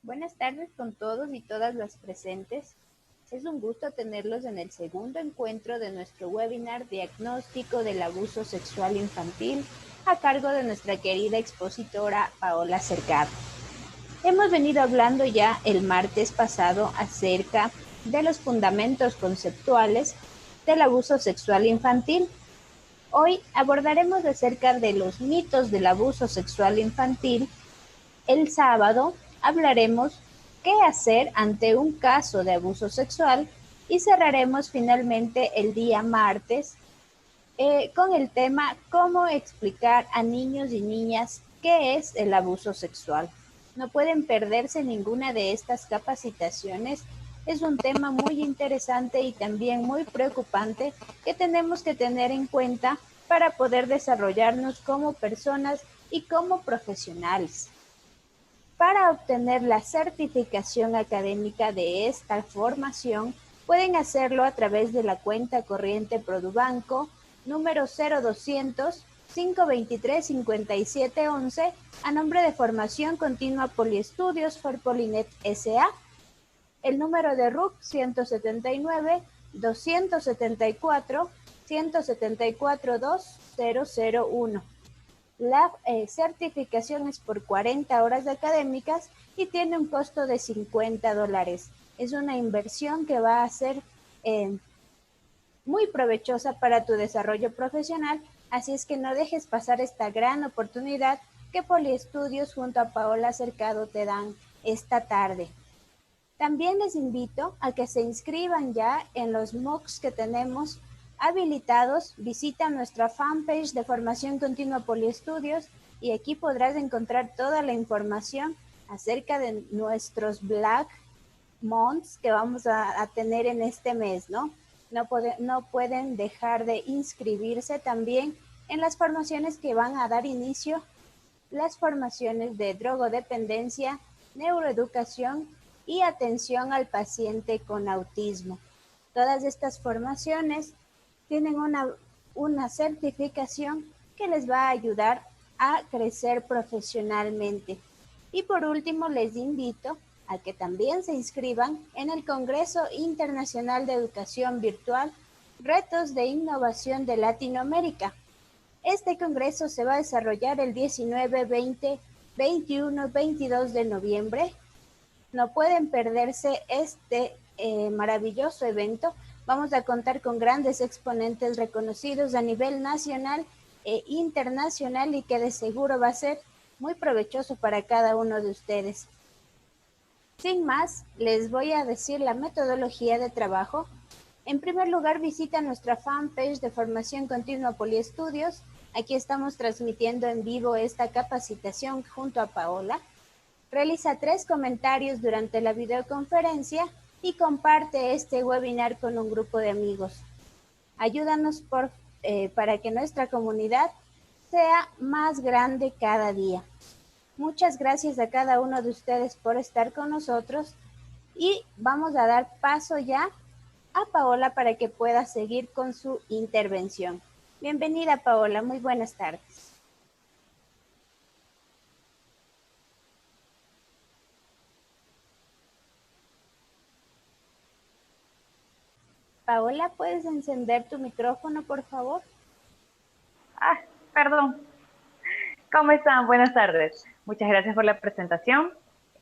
Buenas tardes con todos y todas las presentes. Es un gusto tenerlos en el segundo encuentro de nuestro webinar Diagnóstico del Abuso Sexual Infantil a cargo de nuestra querida expositora Paola Cercado. Hemos venido hablando ya el martes pasado acerca de los fundamentos conceptuales del abuso sexual infantil. Hoy abordaremos acerca de los mitos del abuso sexual infantil. El sábado hablaremos qué hacer ante un caso de abuso sexual y cerraremos finalmente el día martes con el tema cómo explicar a niños y niñas qué es el abuso sexual. No pueden perderse ninguna de estas capacitaciones. Es un tema muy interesante y también muy preocupante que tenemos que tener en cuenta para poder desarrollarnos como personas y como profesionales. Para obtener la certificación académica de esta formación, pueden hacerlo a través de la cuenta corriente Produbanco número 0200 523 5711 a nombre de Formación Continua Poliestudios for Polinet S.A. El número de RUC 179 274 174 2001. La certificación es por 40 horas académicas y tiene un costo de $50. Es una inversión que va a ser muy provechosa para tu desarrollo profesional, así es que no dejes pasar esta gran oportunidad que Poliestudios junto a Paola Cercado te dan esta tarde. También les invito a que se inscriban ya en los MOOCs que tenemos habilitados. Visita nuestra fanpage de Formación Continua Poliestudios y aquí podrás encontrar toda la información acerca de nuestros Black Months que vamos a tener en este mes, ¿no? No pueden dejar de inscribirse también en las formaciones que van a dar inicio, las formaciones de drogodependencia, neuroeducación y atención al paciente con autismo. Todas estas formaciones tienen una certificación que les va a ayudar a crecer profesionalmente. Y por último, les invito a que también se inscriban en el Congreso Internacional de Educación Virtual, Retos de Innovación de Latinoamérica. Este congreso se va a desarrollar el 19, 20, 21, 22 de noviembre. No pueden perderse este maravilloso evento. Vamos a contar con grandes exponentes reconocidos a nivel nacional e internacional y que de seguro va a ser muy provechoso para cada uno de ustedes. Sin más, les voy a decir la metodología de trabajo. En primer lugar, visita nuestra fanpage de Formación Continua Poliestudios. Aquí estamos transmitiendo en vivo esta capacitación junto a Paola. Realiza 3 comentarios durante la videoconferencia y comparte este webinar con un grupo de amigos. Ayúdanos para que nuestra comunidad sea más grande cada día. Muchas gracias a cada uno de ustedes por estar con nosotros y vamos a dar paso ya a Paola para que pueda seguir con su intervención. Bienvenida, Paola. Muy buenas tardes. Paola, ¿puedes encender tu micrófono, por favor? Perdón. ¿Cómo están? Buenas tardes. Muchas gracias por la presentación.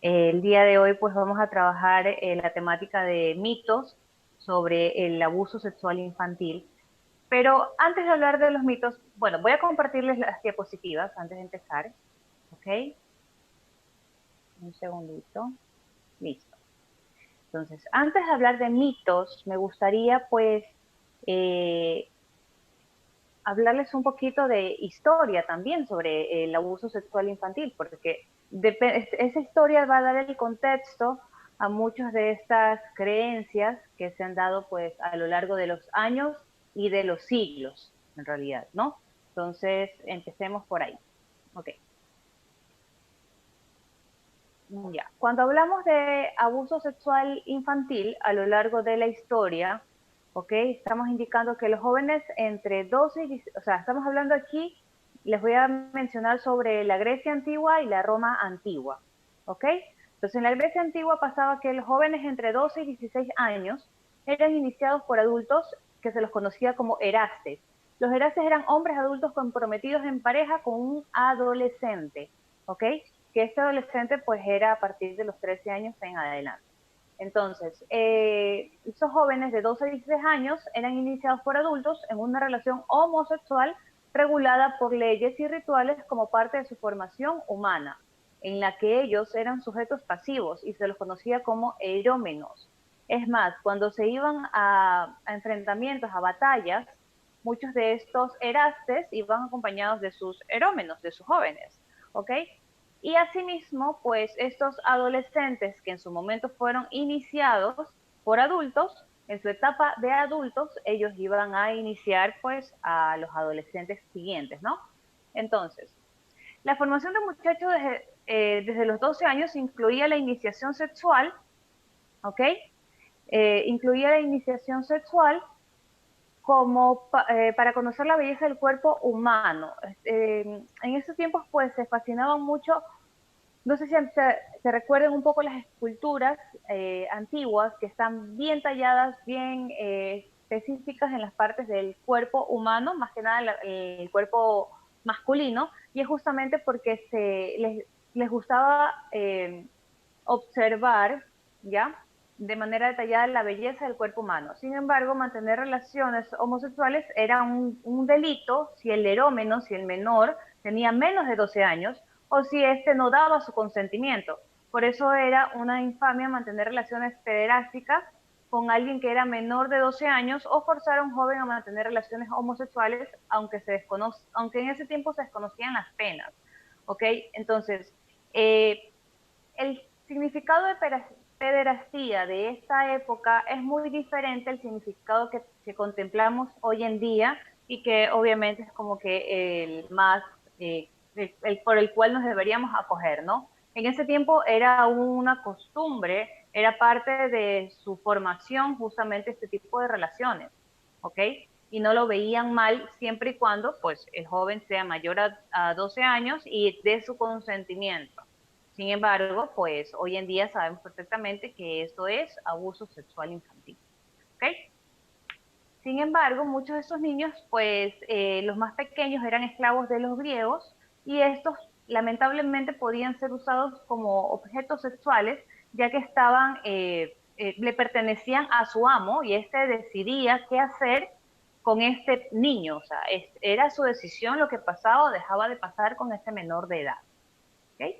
El día de hoy pues vamos a trabajar la temática de mitos sobre el abuso sexual infantil. Pero antes de hablar de los mitos, bueno, voy a compartirles las diapositivas antes de empezar. ¿Ok? Un segundito. Listo. Entonces, antes de hablar de mitos, me gustaría pues hablarles un poquito de historia también sobre el abuso sexual infantil, porque esa historia va a dar el contexto a muchas de estas creencias que se han dado pues a lo largo de los años y de los siglos, en realidad, ¿no? Entonces, empecemos por ahí. Ok. Ya. Cuando hablamos de abuso sexual infantil a lo largo de la historia, ¿ok? Estamos indicando que los jóvenes entre 12 y, o sea, estamos hablando aquí, les voy a mencionar sobre la Grecia antigua y la Roma antigua, ¿ok? Entonces, en la Grecia antigua pasaba que los jóvenes entre 12 y 16 años eran iniciados por adultos que se los conocía como erastes. Los erastes eran hombres adultos comprometidos en pareja con un adolescente, ¿ok? Que este adolescente pues era a partir de los 13 años en adelante. Entonces, esos jóvenes de 12 a 16 años eran iniciados por adultos en una relación homosexual regulada por leyes y rituales como parte de su formación humana, en la que ellos eran sujetos pasivos y se los conocía como erómenos. Es más, cuando se iban a enfrentamientos, a batallas, muchos de estos erastes iban acompañados de sus erómenos, de sus jóvenes, ¿ok? Y asimismo, pues estos adolescentes que en su momento fueron iniciados por adultos, en su etapa de adultos, ellos iban a iniciar pues a los adolescentes siguientes, ¿no? Entonces, la formación de muchachos desde los 12 años incluía la iniciación sexual, ¿ok? Incluía la iniciación sexual como para conocer la belleza del cuerpo humano. En esos tiempos pues se fascinaban mucho, no sé si se recuerden un poco las esculturas antiguas que están bien talladas, bien específicas en las partes del cuerpo humano, más que nada el cuerpo masculino, y es justamente porque les gustaba observar, ¿ya? De manera detallada la belleza del cuerpo humano. Sin embargo, mantener relaciones homosexuales era un delito si el erómeno, si el menor tenía menos de 12 años o si éste no daba su consentimiento. Por eso era una infamia mantener relaciones pederásticas con alguien que era menor de 12 años o forzar a un joven a mantener relaciones homosexuales, aunque en ese tiempo se desconocían las penas. ¿Ok? Entonces, el significado de pederastía de esta época es muy diferente al significado que contemplamos hoy en día y que obviamente es como que el más, por el cual nos deberíamos acoger, ¿no? En ese tiempo era una costumbre, era parte de su formación justamente este tipo de relaciones, ¿ok? Y no lo veían mal siempre y cuando pues el joven sea mayor a 12 años y dé su consentimiento. Sin embargo, pues hoy en día sabemos perfectamente que esto es abuso sexual infantil. ¿Ok? Sin embargo, muchos de esos niños, pues los más pequeños eran esclavos de los griegos y estos lamentablemente podían ser usados como objetos sexuales ya que le pertenecían a su amo y éste decidía qué hacer con este niño. O sea, era su decisión lo que pasaba o dejaba de pasar con este menor de edad. ¿Ok?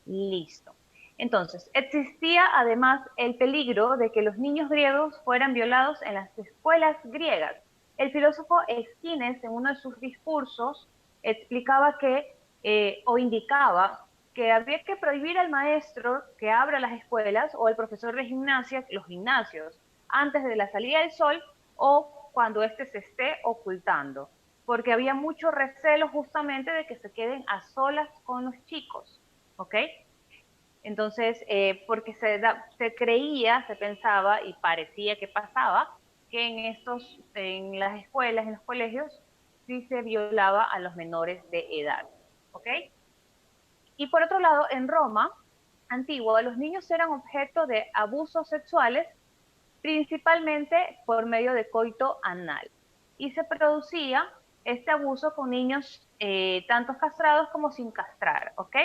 Listo. Entonces, existía además el peligro de que los niños griegos fueran violados en las escuelas griegas. El filósofo Esquines, en uno de sus discursos, explicaba o indicaba que había que prohibir al maestro que abra las escuelas o al profesor de gimnasia los gimnasios antes de la salida del sol o cuando éste se esté ocultando, porque había mucho recelo justamente de que se queden a solas con los chicos. ¿Ok? Entonces, porque se creía, se pensaba y parecía que pasaba que en las escuelas, en los colegios, sí se violaba a los menores de edad. ¿Ok? Y por otro lado, en Roma antigua, los niños eran objeto de abusos sexuales, principalmente por medio de coito anal. Y se producía este abuso con niños tanto castrados como sin castrar. ¿Ok?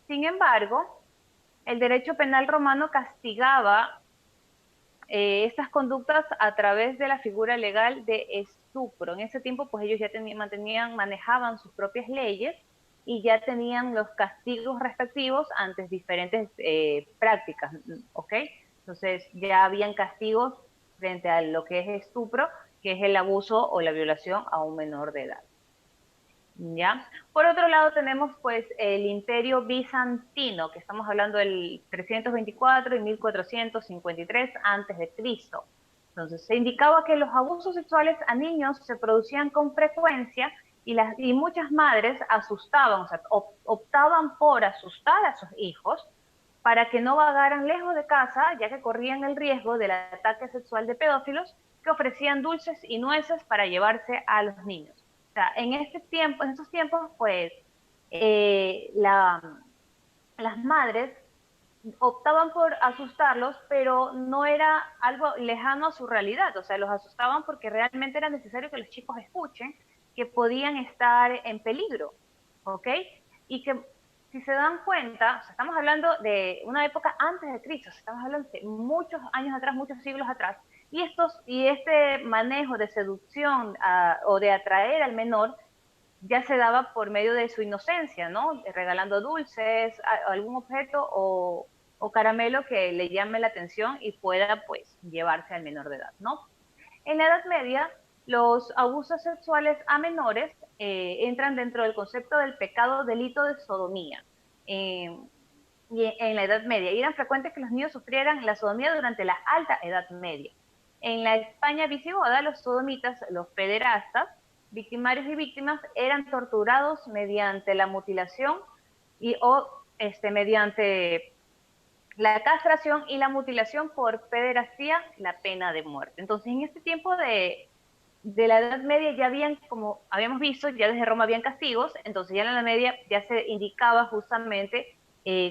Sin embargo, el derecho penal romano castigaba estas conductas a través de la figura legal de estupro. En ese tiempo, pues ellos ya manejaban sus propias leyes y ya tenían los castigos respectivos ante diferentes prácticas, ¿ok? Entonces ya habían castigos frente a lo que es estupro, que es el abuso o la violación a un menor de edad. ¿Ya? Por otro lado tenemos pues el Imperio Bizantino, que estamos hablando del 324 y 1453 antes de Cristo. Entonces se indicaba que los abusos sexuales a niños se producían con frecuencia y muchas madres asustaban, o sea, optaban por asustar a sus hijos para que no vagaran lejos de casa, ya que corrían el riesgo del ataque sexual de pedófilos que ofrecían dulces y nueces para llevarse a los niños. O sea, en estos tiempos, pues, las madres optaban por asustarlos, pero no era algo lejano a su realidad, o sea, los asustaban porque realmente era necesario que los chicos escuchen que podían estar en peligro, ¿ok? Y que si se dan cuenta, o sea, estamos hablando de una época antes de Cristo, o sea, estamos hablando de muchos años atrás, muchos siglos atrás, y este manejo de seducción o de atraer al menor ya se daba por medio de su inocencia, ¿no? Regalando dulces, algún objeto o caramelo que le llame la atención y pueda, pues, llevarse al menor de edad, ¿no? En la Edad Media, los abusos sexuales a menores entran dentro del concepto del pecado delito de sodomía. Eh, y en la Edad Media, y eran frecuentes que los niños sufrieran la sodomía durante la Alta Edad Media. En la España visigoda, los sodomitas, los pederastas, victimarios y víctimas, eran torturados mediante la mutilación o mediante la castración y la mutilación por pederastía, la pena de muerte. Entonces, en este tiempo de la Edad Media ya habían, como habíamos visto, ya desde Roma habían castigos, entonces ya en la Edad Media ya se indicaba justamente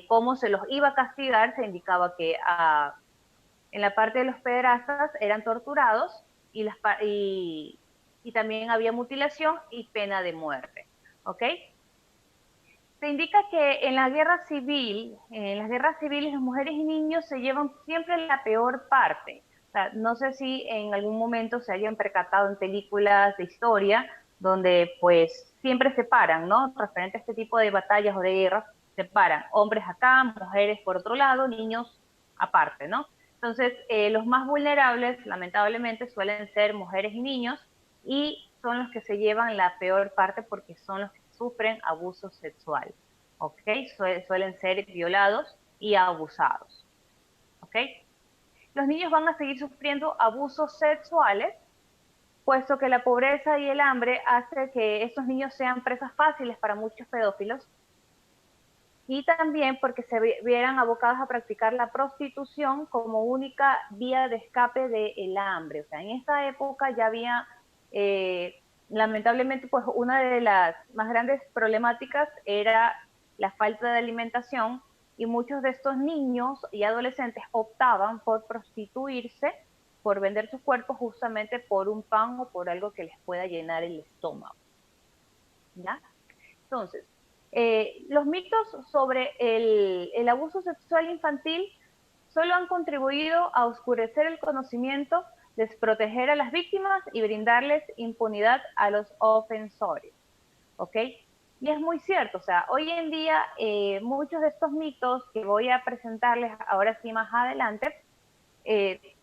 cómo se los iba a castigar, se indicaba que en la parte de los pederastas eran torturados y, y también había mutilación y pena de muerte, ¿ok? Se indica que en la guerra civil, en las guerras civiles, las mujeres y niños se llevan siempre la peor parte. O sea, no sé si en algún momento se hayan percatado en películas de historia donde pues siempre separan, ¿no? Referente a este tipo de batallas o de guerras, separan hombres acá, mujeres por otro lado, niños aparte, ¿no? Entonces, los más vulnerables, lamentablemente, suelen ser mujeres y niños y son los que se llevan la peor parte porque son los que sufren abuso sexual, ¿ok? Suelen ser violados y abusados, ¿ok? Los niños van a seguir sufriendo abusos sexuales, puesto que la pobreza y el hambre hace que estos niños sean presas fáciles para muchos pedófilos, y también porque se vieran abocados a practicar la prostitución como única vía de escape del hambre. O sea, en esta época ya había, lamentablemente, pues una de las más grandes problemáticas era la falta de alimentación y muchos de estos niños y adolescentes optaban por prostituirse, por vender sus cuerpos justamente por un pan o por algo que les pueda llenar el estómago, ¿ya? Entonces, los mitos sobre el abuso sexual infantil solo han contribuido a oscurecer el conocimiento, desproteger a las víctimas y brindarles impunidad a los ofensores, ¿ok? Y es muy cierto, o sea, hoy en día muchos de estos mitos que voy a presentarles ahora sí más adelante, eh,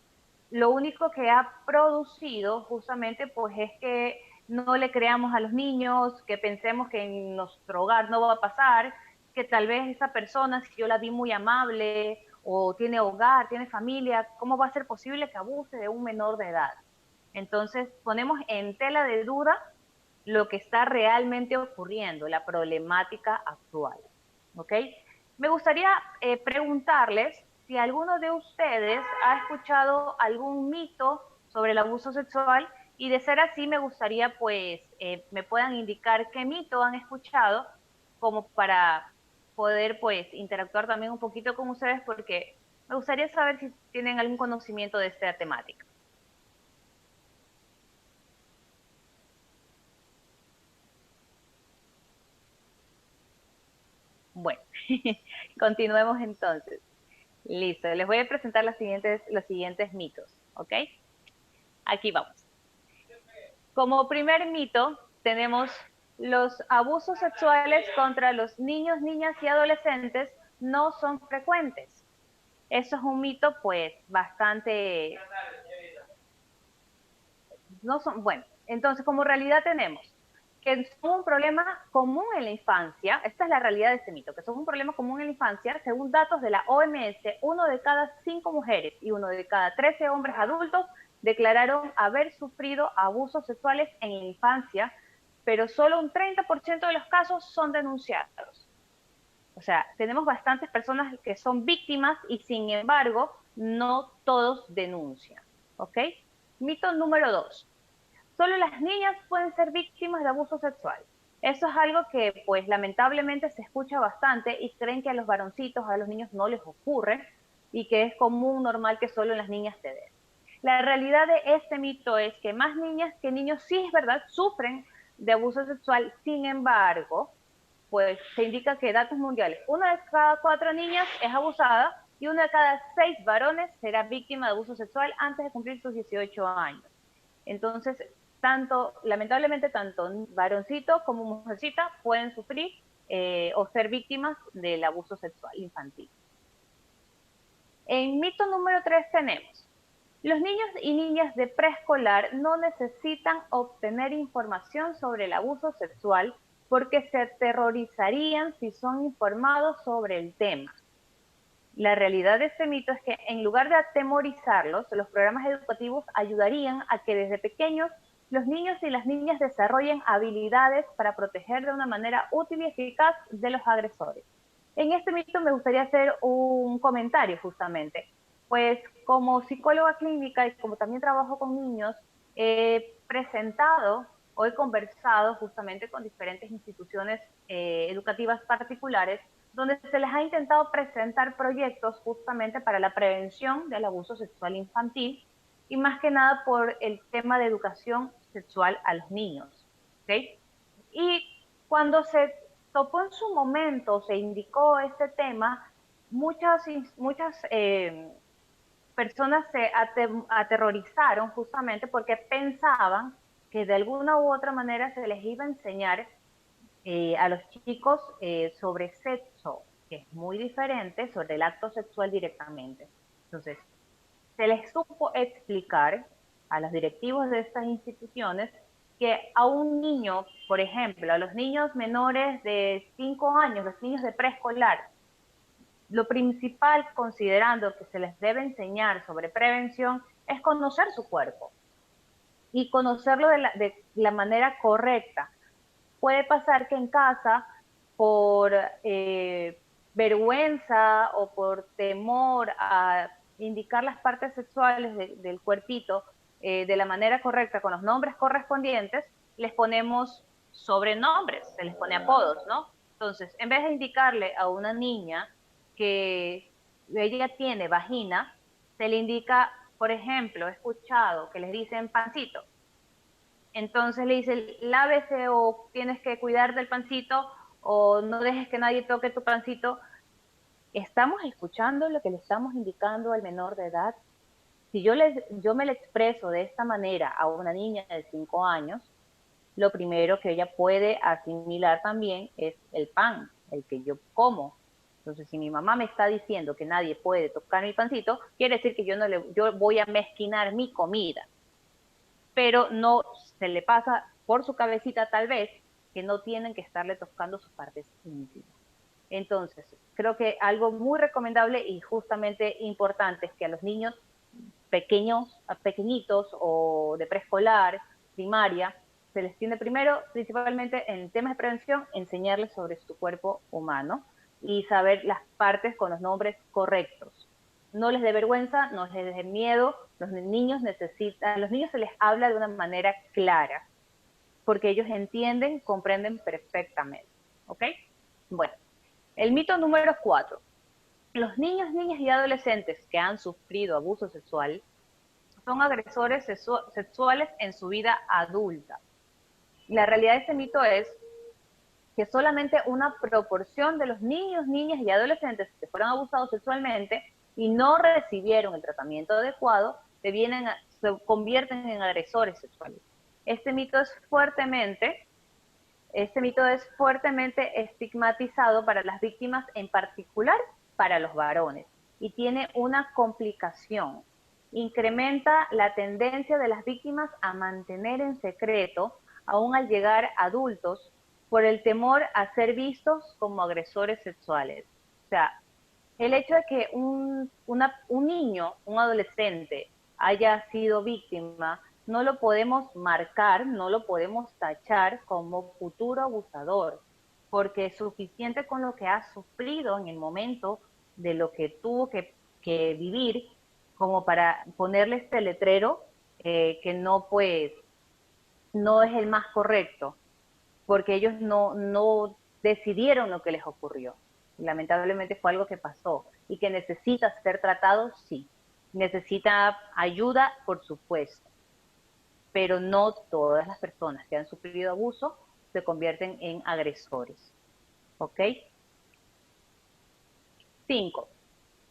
lo único que ha producido justamente pues es que no le creamos a los niños, que pensemos que en nuestro hogar no va a pasar, que tal vez esa persona, si yo la vi muy amable o tiene hogar, tiene familia, ¿cómo va a ser posible que abuse de un menor de edad? Entonces ponemos en tela de duda lo que está realmente ocurriendo, la problemática actual, ¿ok? Me gustaría preguntarles si alguno de ustedes ha escuchado algún mito sobre el abuso sexual, y de ser así me gustaría pues me puedan indicar qué mito han escuchado como para poder pues interactuar también un poquito con ustedes, porque me gustaría saber si tienen algún conocimiento de esta temática. Bueno, continuemos entonces. Listo, les voy a presentar los siguientes mitos, ¿ok? Aquí vamos. Como primer mito, tenemos los abusos sexuales contra los niños, niñas y adolescentes no son frecuentes. Eso es un mito, pues, bastante... No son, bueno, entonces como realidad tenemos que son un problema común en la infancia. Esta es la realidad de este mito, que son un problema común en la infancia. Según datos de la OMS, 1 de cada 5 mujeres y 1 de cada 13 hombres adultos declararon haber sufrido abusos sexuales en la infancia, pero solo un 30% de los casos son denunciados. O sea, tenemos bastantes personas que son víctimas y sin embargo no todos denuncian, ¿ok? Mito número 2. Solo las niñas pueden ser víctimas de abuso sexual. Eso es algo que pues lamentablemente se escucha bastante y creen que a los varoncitos, a los niños no les ocurre y que es común, normal que solo en las niñas se dé. La realidad de este mito es que más niñas que niños sí es verdad, sufren de abuso sexual, sin embargo, pues se indica que datos mundiales, una de cada 4 niñas es abusada y una de cada 6 varones será víctima de abuso sexual antes de cumplir sus 18 años. Entonces, lamentablemente, tanto varoncito como mujercita pueden sufrir o ser víctimas del abuso sexual infantil. En mito número 3 tenemos, los niños y niñas de preescolar no necesitan obtener información sobre el abuso sexual porque se aterrorizarían si son informados sobre el tema. La realidad de este mito es que en lugar de atemorizarlos, los programas educativos ayudarían a que desde pequeños los niños y las niñas desarrollen habilidades para proteger de una manera útil y eficaz de los agresores. En este mito me gustaría hacer un comentario justamente, pues como psicóloga clínica y como también trabajo con niños, he presentado o he conversado justamente con diferentes instituciones educativas particulares donde se les ha intentado presentar proyectos justamente para la prevención del abuso sexual infantil y más que nada por el tema de educación sexual a los niños. ¿Okay? Y cuando se topó en su momento, se indicó este tema, muchas personas se aterrorizaron justamente porque pensaban que de alguna u otra manera se les iba a enseñar a los chicos sobre sexo, que es muy diferente, sobre el acto sexual directamente. Entonces, se les supo explicar a los directivos de estas instituciones que a un niño, por ejemplo, a los niños menores de 5 años, los niños de preescolar, lo principal, considerando que se les debe enseñar sobre prevención, es conocer su cuerpo y conocerlo de la manera correcta. Puede pasar que en casa, por vergüenza o por temor a indicar las partes sexuales del cuerpito de la manera correcta, con los nombres correspondientes, les ponemos sobrenombres, se les pone apodos, ¿no? Entonces, en vez de indicarle a una niña que ella tiene vagina, se le indica, por ejemplo, he escuchado que les dicen pancito. Entonces le dice, lávese o tienes que cuidar del pancito o no dejes que nadie toque tu pancito. ¿Estamos escuchando lo que le estamos indicando al menor de edad? Si yo me le expreso de esta manera a una niña de 5 años, lo primero que ella puede asimilar también es el pan, el que yo como. Entonces, si mi mamá me está diciendo que nadie puede tocar mi pancito, quiere decir que yo voy a mezquinar mi comida, pero no se le pasa por su cabecita tal vez que no tienen que estarle tocando sus partes íntimas. Entonces, creo que algo muy recomendable y justamente importante es que a los niños pequeñitos o de preescolar, primaria, se les tiene primero, principalmente en temas de prevención, enseñarles sobre su cuerpo humano y saber las partes con los nombres correctos. No les dé vergüenza, no les dé miedo, a los niños se les habla de una manera clara, porque ellos entienden, comprenden perfectamente. ¿Ok? Bueno, el mito número 4. Los niños, niñas y adolescentes que han sufrido abuso sexual son agresores sexuales en su vida adulta. La realidad de este mito es que solamente una proporción de los niños, niñas y adolescentes que fueron abusados sexualmente y no recibieron el tratamiento adecuado, se convierten en agresores sexuales. Este mito es fuertemente estigmatizado para las víctimas, en particular para los varones, y tiene una complicación. Incrementa la tendencia de las víctimas a mantener en secreto, aún al llegar adultos, por el temor a ser vistos como agresores sexuales. O sea, el hecho de que un niño, un adolescente, haya sido víctima, no lo podemos marcar, no lo podemos tachar como futuro abusador, porque es suficiente con lo que ha sufrido en el momento de lo que tuvo que vivir como para ponerle este letrero que no, pues, no es el más correcto. porque ellos no decidieron lo que les ocurrió. Lamentablemente fue algo que pasó y que necesita ser tratado, sí. Necesita ayuda, por supuesto, pero no todas las personas que han sufrido abuso se convierten en agresores. ¿Ok? 5.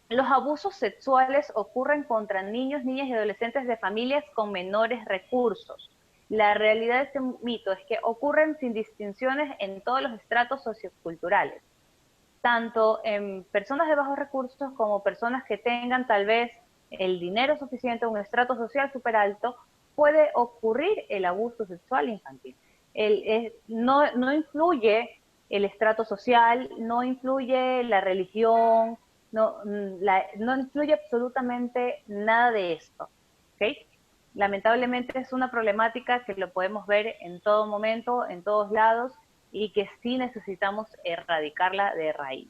Los abusos sexuales ocurren contra niños, niñas y adolescentes de familias con menores recursos. La realidad de este mito es que ocurren sin distinciones en todos los estratos socioculturales, tanto en personas de bajos recursos como personas que tengan tal vez el dinero suficiente, un estrato social súper alto, puede ocurrir el abuso sexual infantil. No influye el estrato social, no influye la religión, no influye absolutamente nada de esto. ¿Okay? Lamentablemente es una problemática que lo podemos ver en todo momento, en todos lados, y que sí necesitamos erradicarla de raíz.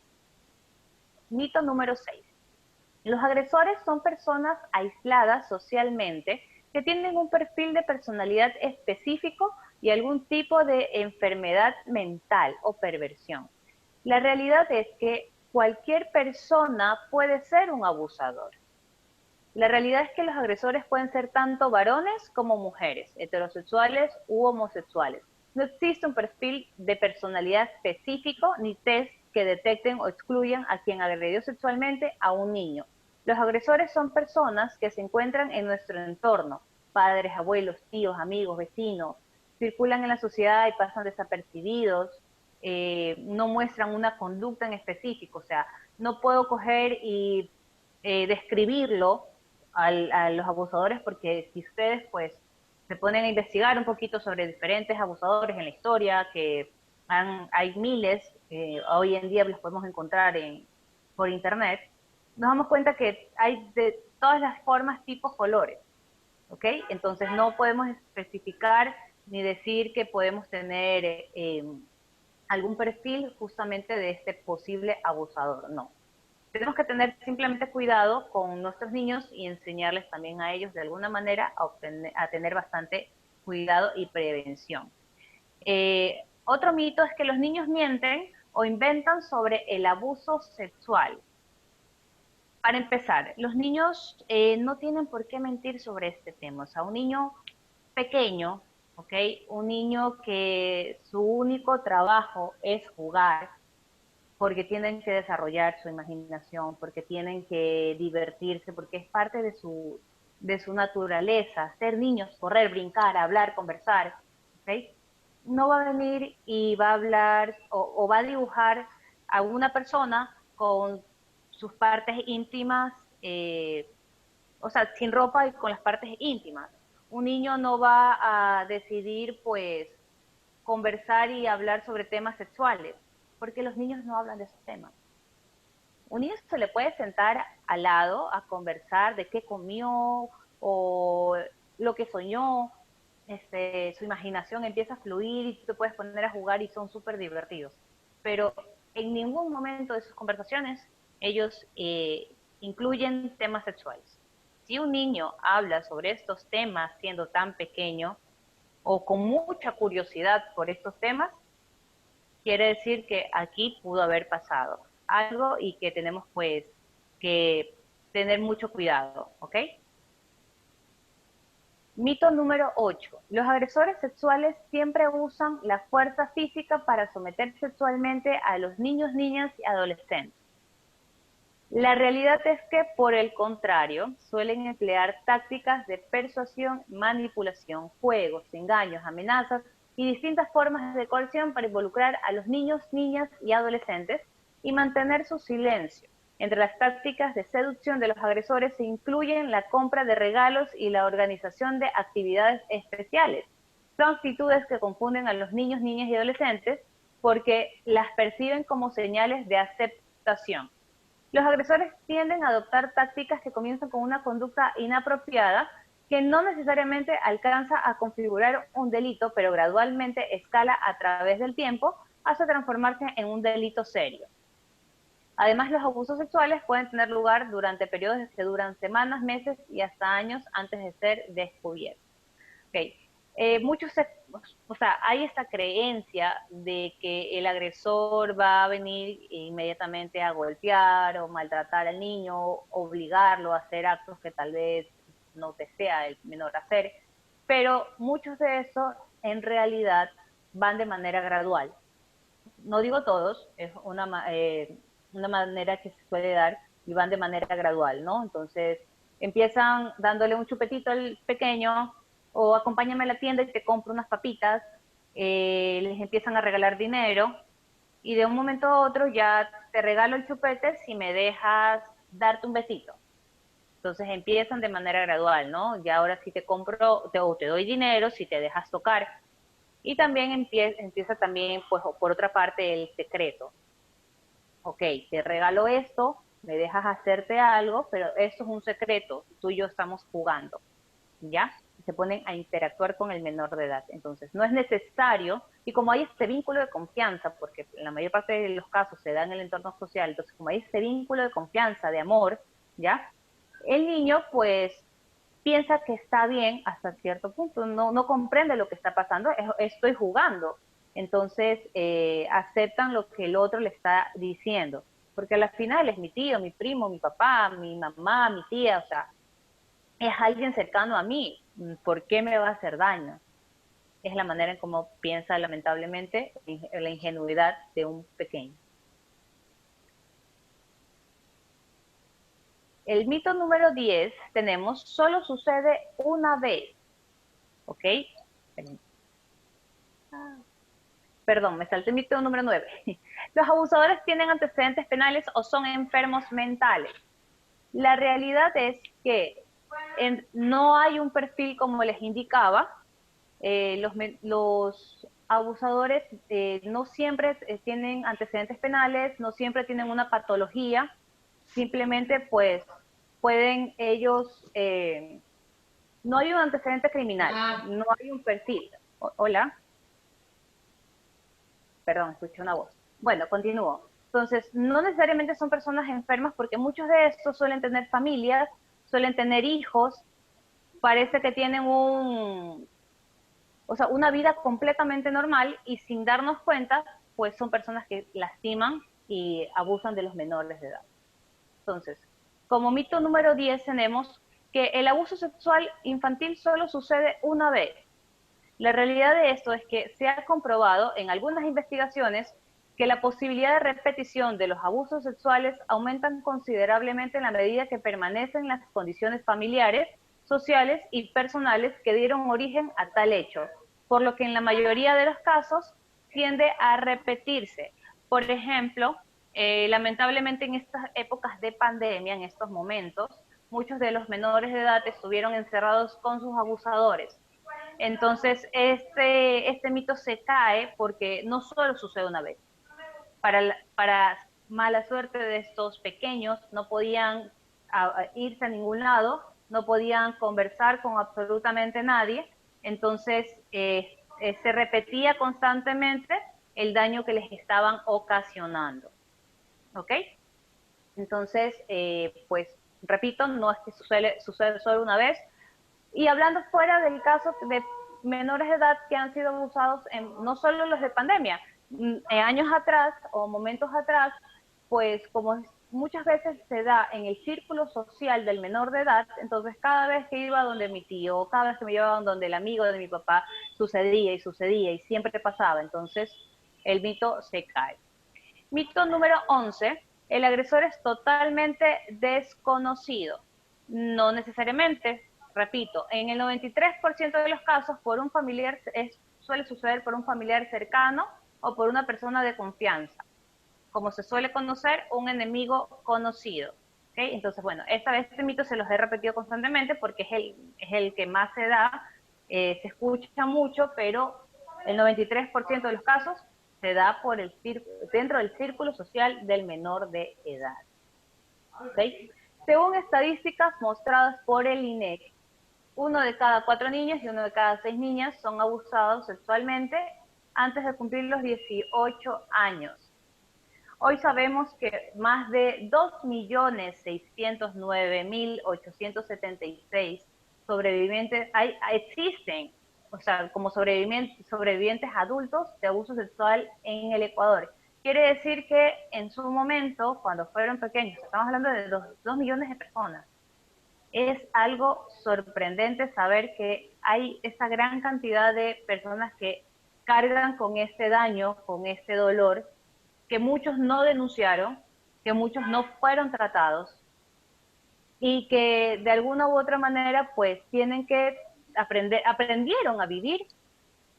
Mito número 6. Los agresores son personas aisladas socialmente que tienen un perfil de personalidad específico y algún tipo de enfermedad mental o perversión. La realidad es que cualquier persona puede ser un abusador. La realidad es que los agresores pueden ser tanto varones como mujeres, heterosexuales u homosexuales. No existe un perfil de personalidad específico ni test que detecten o excluyan a quien agredió sexualmente a un niño. Los agresores son personas que se encuentran en nuestro entorno, padres, abuelos, tíos, amigos, vecinos, circulan en la sociedad y pasan desapercibidos, no muestran una conducta en específico, o sea, no puedo coger y describirlo a los abusadores, porque si ustedes pues se ponen a investigar un poquito sobre diferentes abusadores en la historia, que hay miles, hoy en día los podemos encontrar por internet, nos damos cuenta que hay de todas las formas, tipos, colores, ¿ok? Entonces no podemos especificar ni decir que podemos tener algún perfil justamente de este posible abusador, no. Tenemos que tener simplemente cuidado con nuestros niños y enseñarles también a ellos de alguna manera a tener bastante cuidado y prevención. Otro mito es que los niños mienten o inventan sobre el abuso sexual. Para empezar, los niños no tienen por qué mentir sobre este tema. O sea, un niño pequeño, ¿ok? Un niño que su único trabajo es jugar, porque tienen que desarrollar su imaginación, porque tienen que divertirse, porque es parte de su naturaleza, ser niños, correr, brincar, hablar, conversar, ¿ok? No va a venir y va a hablar o va a dibujar a una persona con sus partes íntimas, o sea, sin ropa y con las partes íntimas. Un niño no va a decidir, pues, conversar y hablar sobre temas sexuales, porque los niños no hablan de esos temas. Un niño se le puede sentar al lado a conversar de qué comió o lo que soñó, su imaginación empieza a fluir y tú te puedes poner a jugar y son súper divertidos. Pero en ningún momento de sus conversaciones ellos incluyen temas sexuales. Si un niño habla sobre estos temas siendo tan pequeño o con mucha curiosidad por estos temas, quiere decir que aquí pudo haber pasado algo y que tenemos pues que tener mucho cuidado, ¿ok? Mito número 8. Los agresores sexuales siempre usan la fuerza física para someter sexualmente a los niños, niñas y adolescentes. La realidad es que, por el contrario, suelen emplear tácticas de persuasión, manipulación, juegos, engaños, amenazas y distintas formas de coerción para involucrar a los niños, niñas y adolescentes y mantener su silencio. Entre las tácticas de seducción de los agresores se incluyen la compra de regalos y la organización de actividades especiales. Son actitudes que confunden a los niños, niñas y adolescentes porque las perciben como señales de aceptación. Los agresores tienden a adoptar tácticas que comienzan con una conducta inapropiada que no necesariamente alcanza a configurar un delito, pero gradualmente escala a través del tiempo hasta transformarse en un delito serio. Además, los abusos sexuales pueden tener lugar durante periodos que duran semanas, meses y hasta años antes de ser descubiertos. Okay. Muchos o sea, hay esta creencia de que el agresor va a venir inmediatamente a golpear o maltratar al niño, obligarlo a hacer actos que tal vez no desea el menor hacer, pero muchos de esos en realidad van de manera gradual. No digo todos, es una manera que se puede dar y van de manera gradual, ¿no? Entonces empiezan dándole un chupetito al pequeño o acompáñame a la tienda y te compro unas papitas, les empiezan a regalar dinero y de un momento a otro ya te regalo el chupete si me dejas darte un besito. Entonces empiezan de manera gradual, ¿no? Ya ahora sí te compro, o te doy dinero si te dejas tocar. Y también empieza también, pues, por otra parte, el secreto. Ok, te regalo esto, me dejas hacerte algo, pero esto es un secreto, tú y yo estamos jugando, ¿ya? Se ponen a interactuar con el menor de edad. Entonces, no es necesario, y como hay este vínculo de confianza, porque en la mayor parte de los casos se da en el entorno social, entonces como hay este vínculo de confianza, de amor, ¿ya? El niño, pues, piensa que está bien hasta cierto punto, no comprende lo que está pasando, estoy jugando. Entonces, aceptan lo que el otro le está diciendo, porque al final es mi tío, mi primo, mi papá, mi mamá, mi tía, o sea, es alguien cercano a mí, ¿por qué me va a hacer daño? Es la manera en cómo piensa lamentablemente la ingenuidad de un pequeño. El mito número 10 tenemos, solo sucede una vez, ¿ok? Perdón, me salté el mito número 9. Los abusadores tienen antecedentes penales o son enfermos mentales. La realidad es que no hay un perfil como les indicaba. Los abusadores no siempre tienen antecedentes penales, no siempre tienen una patología, simplemente pues pueden ellos, no hay un antecedente criminal, no hay un perfil. Hola. Perdón, escuché una voz. Bueno, continúo. Entonces, no necesariamente son personas enfermas porque muchos de estos suelen tener familias, suelen tener hijos, parece que tienen o sea, una vida completamente normal y sin darnos cuenta, pues son personas que lastiman y abusan de los menores de edad. Entonces, como mito número 10 tenemos que el abuso sexual infantil solo sucede una vez. La realidad de esto es que se ha comprobado en algunas investigaciones que la posibilidad de repetición de los abusos sexuales aumentan considerablemente en la medida que permanecen las condiciones familiares, sociales y personales que dieron origen a tal hecho, por lo que en la mayoría de los casos tiende a repetirse. Por ejemplo, lamentablemente en estas épocas de pandemia, en estos momentos, muchos de los menores de edad estuvieron encerrados con sus abusadores. Entonces, este mito se cae porque no solo sucede una vez. Para mala suerte de estos pequeños, no podían irse a ningún lado, no podían conversar con absolutamente nadie, entonces se repetía constantemente el daño que les estaban ocasionando. ¿Ok? Entonces, pues, repito, no es que sucede solo una vez, y hablando fuera del caso de menores de edad que han sido abusados, no solo los de pandemia, años atrás o momentos atrás, pues como muchas veces se da en el círculo social del menor de edad, entonces cada vez que iba donde mi tío, cada vez que me llevaban donde el amigo de mi papá, sucedía y siempre pasaba, entonces el mito se cae. Mito número 11, el agresor es totalmente desconocido. No necesariamente, repito, en el 93% de los casos por un familiar suele suceder por un familiar cercano o por una persona de confianza, como se suele conocer, un enemigo conocido. ¿Okay? Entonces, bueno, esta vez este mito se los he repetido constantemente porque es el que más se da, se escucha mucho, pero el 93% de los casos se da dentro del círculo social del menor de edad. ¿Okay? Según estadísticas mostradas por el INEC, 1 de cada 4 niños y 1 de cada 6 niñas son abusados sexualmente antes de cumplir los 18 años. Hoy sabemos que más de 2.609.876 sobrevivientes existen o sea, como sobrevivientes adultos de abuso sexual en el Ecuador. Quiere decir que en su momento, cuando fueron pequeños, estamos hablando de 2 millones de personas, es algo sorprendente saber que hay esa gran cantidad de personas que cargan con este daño, con este dolor, que muchos no denunciaron, que muchos no fueron tratados y que de alguna u otra manera pues tienen que aprendieron a vivir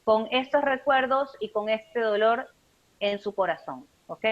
con estos recuerdos y con este dolor en su corazón, ¿ok?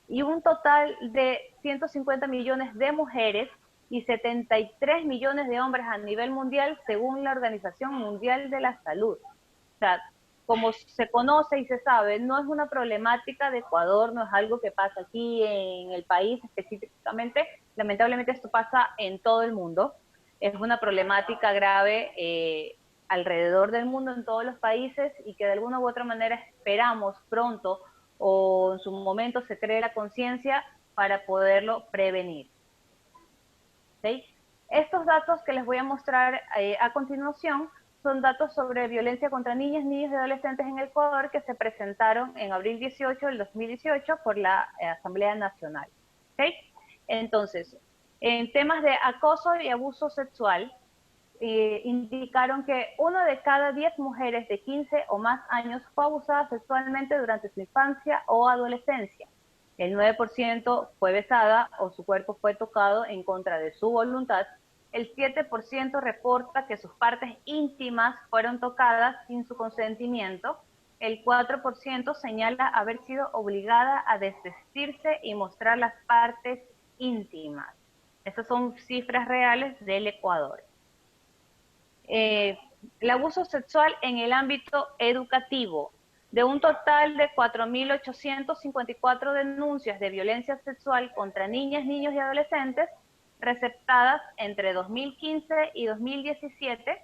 Y un total de 150 millones de mujeres y 73 millones de hombres a nivel mundial, según la Organización Mundial de la Salud. O sea, como se conoce y se sabe, no es una problemática de Ecuador, no es algo que pasa aquí en el país específicamente, lamentablemente esto pasa en todo el mundo, es una problemática grave alrededor del mundo, en todos los países, y que de alguna u otra manera esperamos pronto o en su momento se cree la conciencia para poderlo prevenir. ¿Sí? Estos datos que les voy a mostrar a continuación son datos sobre violencia contra niñas, niños y adolescentes en el Ecuador que se presentaron en abril 18 del 2018 por la Asamblea Nacional. ¿Okay? Entonces, en temas de acoso y abuso sexual, indicaron que 1 de cada 10 mujeres de 15 o más años fue abusada sexualmente durante su infancia o adolescencia. El 9% fue besada o su cuerpo fue tocado en contra de su voluntad. El 7% reporta que sus partes íntimas fueron tocadas sin su consentimiento. El 4% señala haber sido obligada a desvestirse y mostrar las partes íntimas. Estas son cifras reales del Ecuador. El abuso sexual en el ámbito educativo. De un total de 4.854 denuncias de violencia sexual contra niñas, niños y adolescentes receptadas entre 2015 y 2017,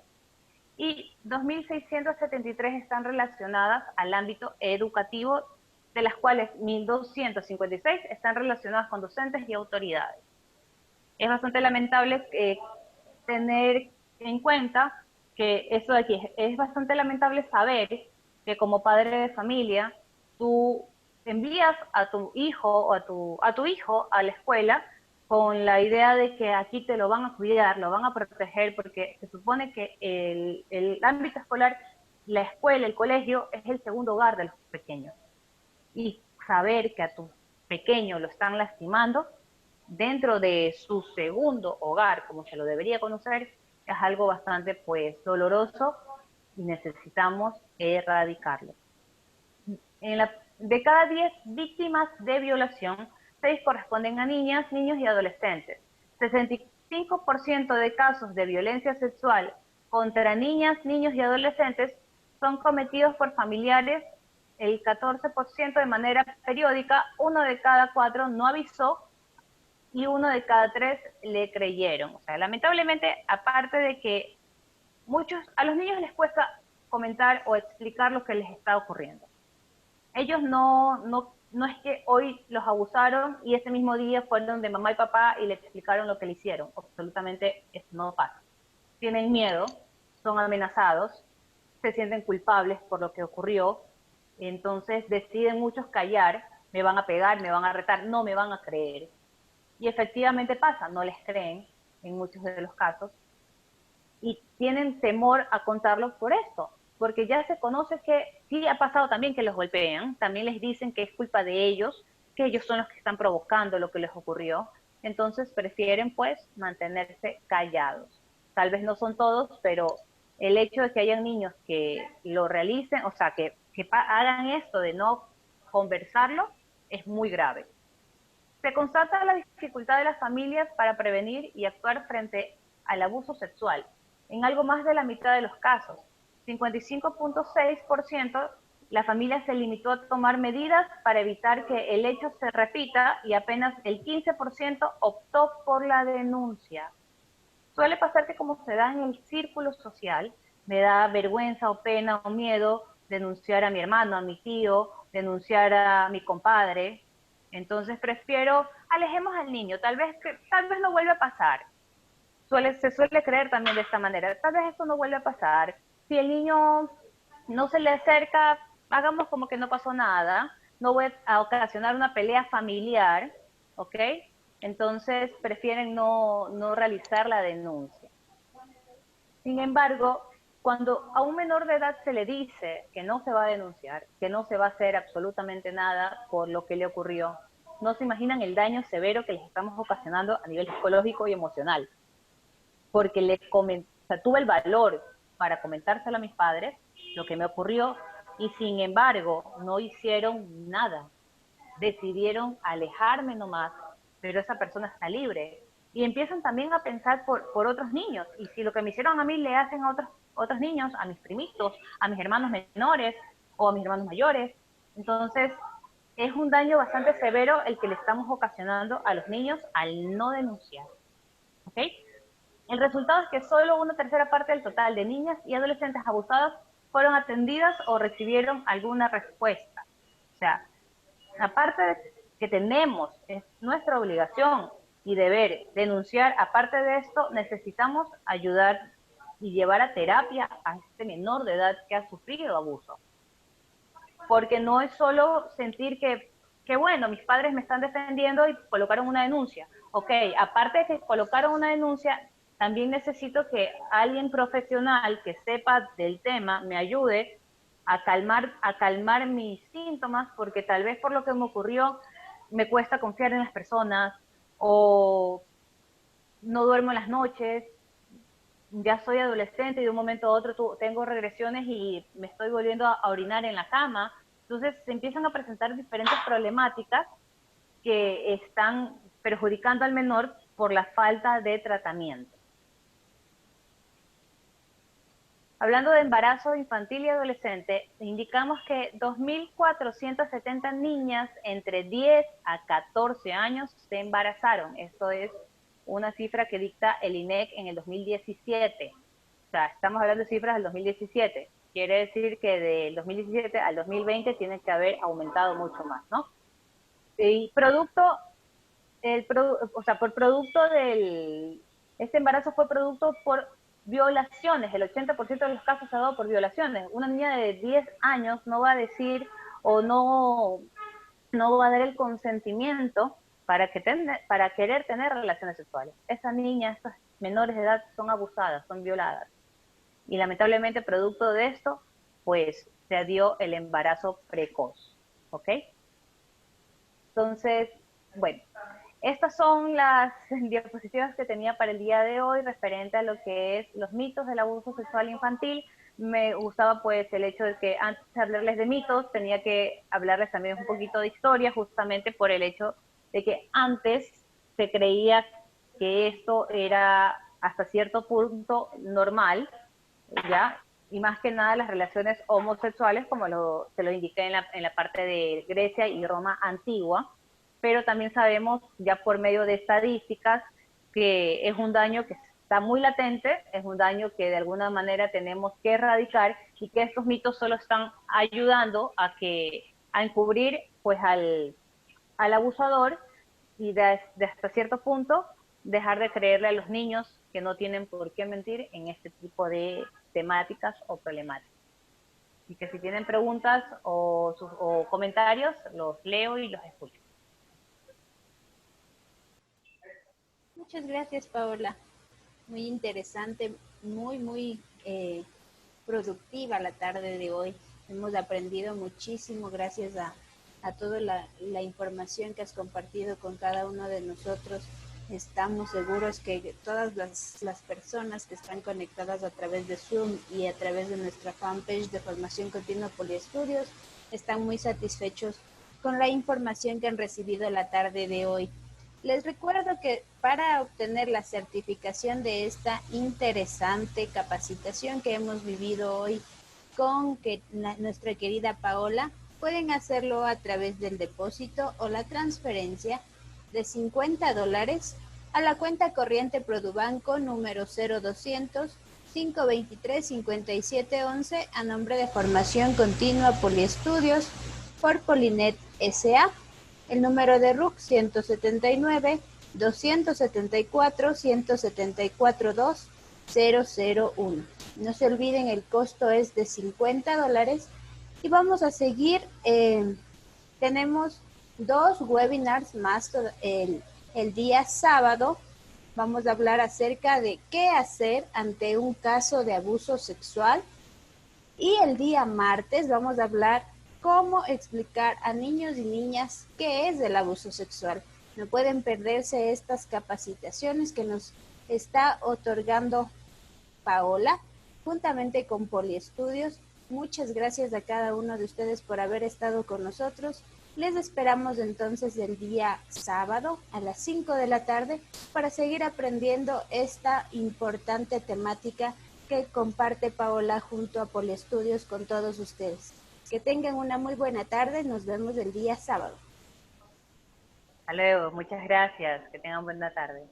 y 2.673 están relacionadas al ámbito educativo, de las cuales 1.256 están relacionadas con docentes y autoridades. Es bastante lamentable tener en cuenta que eso de aquí es bastante lamentable saber que como padre de familia tú envías a tu hijo o a tu hijo a la escuela con la idea de que aquí te lo van a cuidar, lo van a proteger, porque se supone que el ámbito escolar, la escuela, el colegio, es el segundo hogar de los pequeños. Y saber que a tu pequeño lo están lastimando dentro de su segundo hogar, como se lo debería conocer, es algo bastante pues doloroso y necesitamos erradicarlo. De cada 10 víctimas de violación, 6 corresponden a niñas, niños y adolescentes. 65% de casos de violencia sexual contra niñas, niños y adolescentes son cometidos por familiares, el 14% de manera periódica, 1 de cada 4 no avisó y 1 de cada 3 le creyeron. O sea, lamentablemente, aparte de que a los niños les cuesta comentar o explicar lo que les está ocurriendo. Ellos no es que hoy los abusaron y ese mismo día fueron de mamá y papá y le explicaron lo que le hicieron. Absolutamente eso no pasa. Tienen miedo, son amenazados, se sienten culpables por lo que ocurrió, entonces deciden muchos callar, me van a pegar, me van a retar, no me van a creer. Y efectivamente pasa, no les creen en muchos de los casos y tienen temor a contarlo por esto, porque ya se conoce que sí ha pasado también que los golpean, también les dicen que es culpa de ellos, que ellos son los que están provocando lo que les ocurrió, entonces prefieren pues mantenerse callados. Tal vez no son todos, pero el hecho de que hayan niños que lo realicen, o sea, que hagan esto de no conversarlo, es muy grave. Se constata la dificultad de las familias para prevenir y actuar frente al abuso sexual. En algo más de la mitad de los casos, 55.6%, la familia se limitó a tomar medidas para evitar que el hecho se repita y apenas el 15% optó por la denuncia. Suele pasar que como se da en el círculo social, me da vergüenza o pena o miedo denunciar a mi hermano, a mi tío, denunciar a mi compadre. Entonces prefiero, alejemos al niño, tal vez no vuelva a pasar. Se suele creer también de esta manera, tal vez esto no vuelva a pasar, si el niño no se le acerca, hagamos como que no pasó nada, no voy a ocasionar una pelea familiar, ¿ok? Entonces prefieren no realizar la denuncia. Sin embargo, cuando a un menor de edad se le dice que no se va a denunciar, que no se va a hacer absolutamente nada por lo que le ocurrió, no se imaginan el daño severo que les estamos ocasionando a nivel psicológico y emocional. Porque o sea, tuve el valor para comentárselo a mis padres, lo que me ocurrió, y sin embargo no hicieron nada. Decidieron alejarme nomás, pero esa persona está libre. Y empiezan también a pensar por otros niños. Y si lo que me hicieron a mí le hacen a otros niños, a mis primitos, a mis hermanos menores o a mis hermanos mayores, entonces es un daño bastante severo el que le estamos ocasionando a los niños al no denunciar. ¿Ok? El resultado es que solo una tercera parte del total de niñas y adolescentes abusadas fueron atendidas o recibieron alguna respuesta. O sea, aparte de que tenemos, es nuestra obligación y deber denunciar, aparte de esto, necesitamos ayudar y llevar a terapia a este menor de edad que ha sufrido abuso. Porque no es solo sentir que bueno, mis padres me están defendiendo y colocaron una denuncia. Ok, aparte de que colocaron una denuncia, también necesito que alguien profesional que sepa del tema me ayude a calmar mis síntomas, porque tal vez por lo que me ocurrió me cuesta confiar en las personas o no duermo en las noches, ya soy adolescente y de un momento a otro tengo regresiones y me estoy volviendo a orinar en la cama. Entonces se empiezan a presentar diferentes problemáticas que están perjudicando al menor por la falta de tratamiento. Hablando de embarazo infantil y adolescente, indicamos que 2.470 niñas entre 10 a 14 años se embarazaron. Esto es una cifra que dicta el INEC en el 2017. O sea, estamos hablando de cifras del 2017. Quiere decir que del 2017 al 2020 tiene que haber aumentado mucho más, ¿no? Y por producto este embarazo fue producto por violaciones, el 80% de los casos se ha dado por violaciones. Una niña de 10 años no va a decir o no va a dar el consentimiento para querer tener relaciones sexuales. Esa niña, estas menores de edad son abusadas, son violadas. Y lamentablemente producto de esto, pues se dio el embarazo precoz, ¿ok? Entonces, bueno, estas son las diapositivas que tenía para el día de hoy referente a lo que es los mitos del abuso sexual infantil. Me gustaba pues el hecho de que antes de hablarles de mitos tenía que hablarles también un poquito de historia, justamente por el hecho de que antes se creía que esto era hasta cierto punto normal, ¿ya? Y más que nada las relaciones homosexuales, como se lo indiqué en la parte de Grecia y Roma antigua, pero también sabemos ya por medio de estadísticas que es un daño que está muy latente, es un daño que de alguna manera tenemos que erradicar y que estos mitos solo están ayudando a encubrir pues al abusador y de hasta cierto punto dejar de creerle a los niños que no tienen por qué mentir en este tipo de temáticas o problemáticas. Y que si tienen preguntas o comentarios, los leo y los escucho. Muchas gracias, Paola. Muy interesante, muy productiva la tarde de hoy. Hemos aprendido muchísimo gracias a toda la información que has compartido con cada uno de nosotros. Estamos seguros que todas las personas que están conectadas a través de Zoom y a través de nuestra fanpage de Formación Continua Poliestudios están muy satisfechos con la información que han recibido la tarde de hoy. Les recuerdo que para obtener la certificación de esta interesante capacitación que hemos vivido hoy con nuestra querida Paola, pueden hacerlo a través del depósito o la transferencia de $50 a la cuenta corriente Produbanco número 0200 523 5711 a nombre de Formación Continua Poliestudios por Polinet S.A. El número de RUC 179 274 174 2 001. No se olviden, el costo es de $50 y vamos a seguir. Tenemos dos webinars más el día sábado. Vamos a hablar acerca de qué hacer ante un caso de abuso sexual. Y el día martes vamos a hablar cómo explicar a niños y niñas qué es el abuso sexual. No pueden perderse estas capacitaciones que nos está otorgando Paola, juntamente con Poliestudios. Muchas gracias a cada uno de ustedes por haber estado con nosotros. Les esperamos entonces el día sábado a las 5 de la tarde para seguir aprendiendo esta importante temática que comparte Paola junto a Poliestudios con todos ustedes. Que tengan una muy buena tarde. Nos vemos el día sábado. Hasta luego, muchas gracias, que tengan buena tarde.